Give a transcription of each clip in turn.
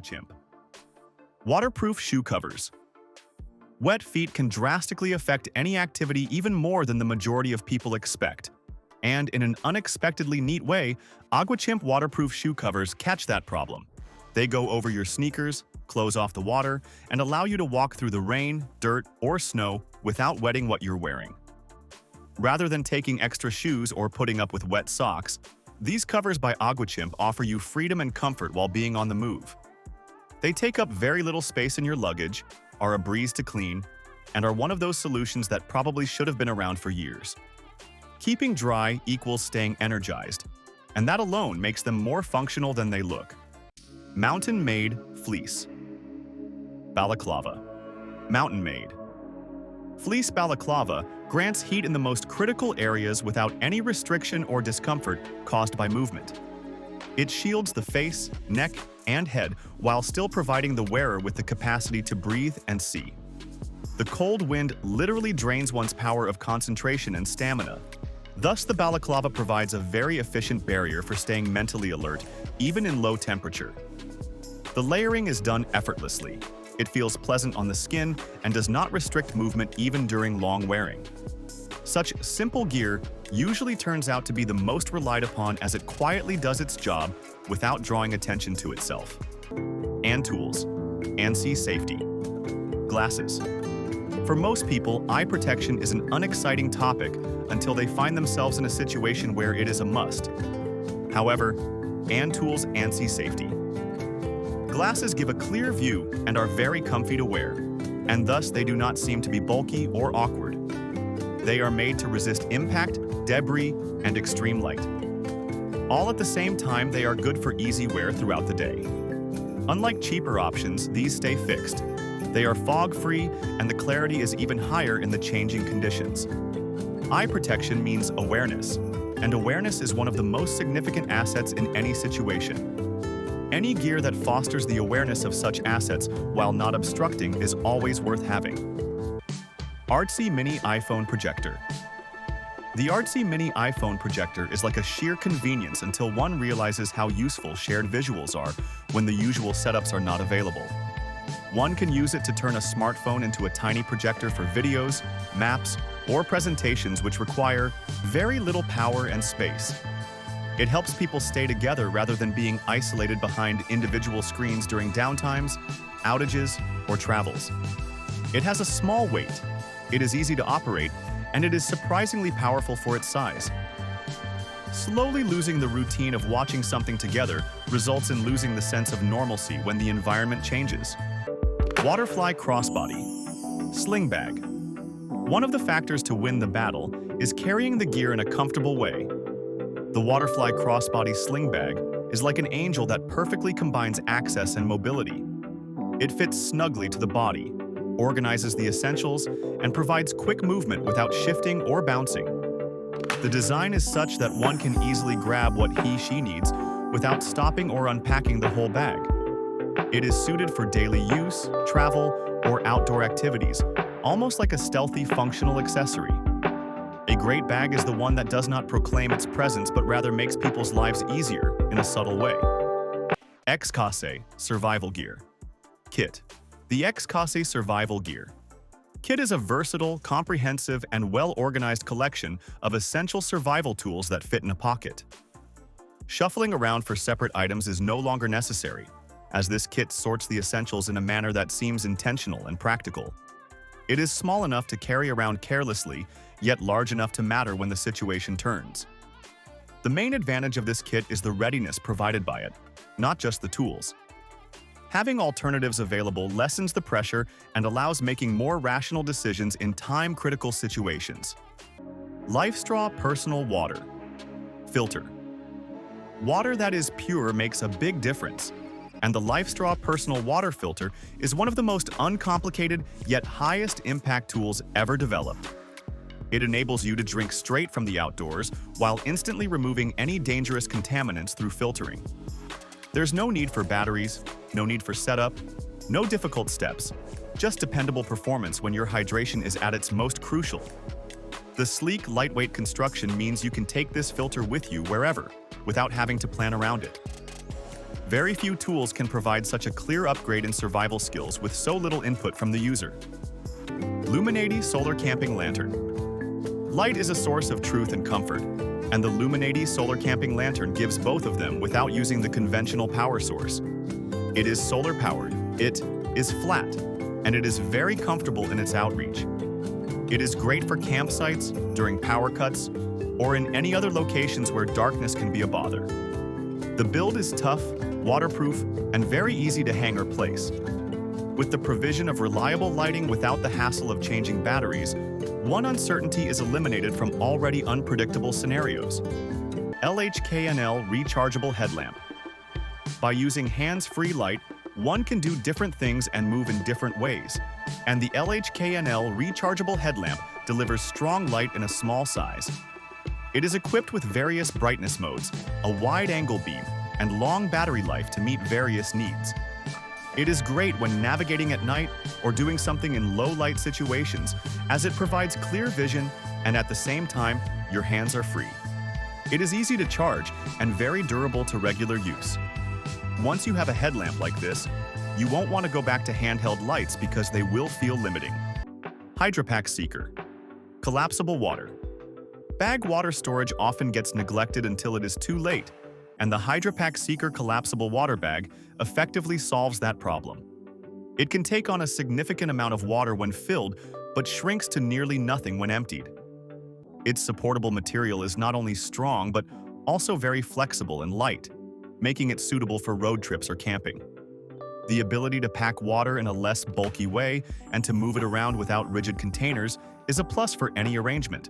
AquaChimp. Waterproof shoe covers. Wet feet can drastically affect any activity even more than the majority of people expect. And in an unexpectedly neat way, AquaChimp waterproof shoe covers catch that problem. They go over your sneakers, close off the water, and allow you to walk through the rain, dirt, or snow without wetting what you're wearing. Rather than taking extra shoes or putting up with wet socks, these covers by AquaChimp offer you freedom and comfort while being on the move. They take up very little space in your luggage, are a breeze to clean, and are one of those solutions that probably should have been around for years. Keeping dry equals staying energized, and that alone makes them more functional than they look. Mountain-made fleece. Balaclava. Mountain-made. Fleece balaclava grants heat in the most critical areas without any restriction or discomfort caused by movement. It shields the face, neck, and head while still providing the wearer with the capacity to breathe and see. The cold wind literally drains one's power of concentration and stamina. Thus, the balaclava provides a very efficient barrier for staying mentally alert, even in low temperature. The layering is done effortlessly. It feels pleasant on the skin and does not restrict movement even during long wearing. Such simple gear usually turns out to be the most relied upon as it quietly does its job without drawing attention to itself. And tools. ANSI safety. Glasses. For most people, eye protection is an unexciting topic until they find themselves in a situation where it is a must. However, tools ANSI safety. Glasses give a clear view and are very comfy to wear, and thus they do not seem to be bulky or awkward. They are made to resist impact, debris, and extreme light. All at the same time, they are good for easy wear throughout the day. Unlike cheaper options, these stay fixed. They are fog-free, and the clarity is even higher in the changing conditions. Eye protection means awareness, and awareness is one of the most significant assets in any situation. Any gear that fosters the awareness of such assets while not obstructing is always worth having. Artsy Mini iPhone Projector. The Artsy Mini iPhone Projector is like a sheer convenience until one realizes how useful shared visuals are when the usual setups are not available. One can use it to turn a smartphone into a tiny projector for videos, maps, or presentations which require very little power and space. It helps people stay together rather than being isolated behind individual screens during downtimes, outages, or travels. It has a small weight, it is easy to operate, and it is surprisingly powerful for its size. Slowly losing the routine of watching something together results in losing the sense of normalcy when the environment changes. Waterfly Crossbody. Sling bag. One of the factors to win the battle is carrying the gear in a comfortable way. The Waterfly Crossbody Sling Bag is like an angel that perfectly combines access and mobility. It fits snugly to the body, organizes the essentials, and provides quick movement without shifting or bouncing. The design is such that one can easily grab what she needs without stopping or unpacking the whole bag. It is suited for daily use, travel, or outdoor activities, almost like a stealthy functional accessory. A great bag is the one that does not proclaim its presence but rather makes people's lives easier in a subtle way. Xcase Survival Gear. Kit. The Xcase Survival Gear. Kit is a versatile, comprehensive, and well-organized collection of essential survival tools that fit in a pocket. Shuffling around for separate items is no longer necessary, as this kit sorts the essentials in a manner that seems intentional and practical. It is small enough to carry around carelessly, yet large enough to matter when the situation turns. The main advantage of this kit is the readiness provided by it, not just the tools. Having alternatives available lessens the pressure and allows making more rational decisions in time-critical situations. LifeStraw Personal Water. Filter. Water that is pure makes a big difference, and the LifeStraw Personal Water Filter is one of the most uncomplicated yet highest impact tools ever developed. It enables you to drink straight from the outdoors while instantly removing any dangerous contaminants through filtering. There's no need for batteries, no need for setup, no difficult steps, just dependable performance when your hydration is at its most crucial. The sleek, lightweight construction means you can take this filter with you wherever, without having to plan around it. Very few tools can provide such a clear upgrade in survival skills with so little input from the user. Luminati Solar Camping Lantern. Light is a source of truth and comfort, and the Luminati Solar Camping Lantern gives both of them without using the conventional power source. It is solar-powered, it is flat, and it is very comfortable in its outreach. It is great for campsites, during power cuts, or in any other locations where darkness can be a bother. The build is tough, waterproof, and very easy to hang or place. With the provision of reliable lighting without the hassle of changing batteries, one uncertainty is eliminated from already unpredictable scenarios. LHKNL Rechargeable Headlamp. By using hands-free light, one can do different things and move in different ways, and the LHKNL Rechargeable Headlamp delivers strong light in a small size. It is equipped with various brightness modes, a wide-angle beam, and long battery life to meet various needs. It is great when navigating at night or doing something in low-light situations, as it provides clear vision and at the same time, your hands are free. It is easy to charge and very durable to regular use. Once you have a headlamp like this, you won't want to go back to handheld lights because they will feel limiting. Hydropack Seeker. Collapsible water. Bag water storage often gets neglected until it is too late, and the Hydropack Seeker collapsible water bag effectively solves that problem. It can take on a significant amount of water when filled, but shrinks to nearly nothing when emptied. Its supportable material is not only strong, but also very flexible and light, making it suitable for road trips or camping. The ability to pack water in a less bulky way and to move it around without rigid containers is a plus for any arrangement.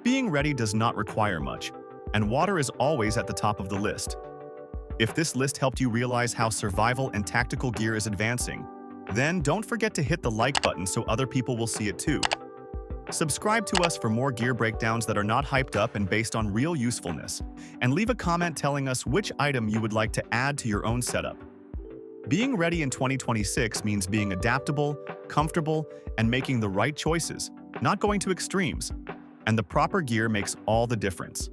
Being ready does not require much, and water is always at the top of the list. If this list helped you realize how survival and tactical gear is advancing, then don't forget to hit the like button so other people will see it too. Subscribe to us for more gear breakdowns that are not hyped up and based on real usefulness, and leave a comment telling us which item you would like to add to your own setup. Being ready in 2026 means being adaptable, comfortable, and making the right choices, not going to extremes. And the proper gear makes all the difference.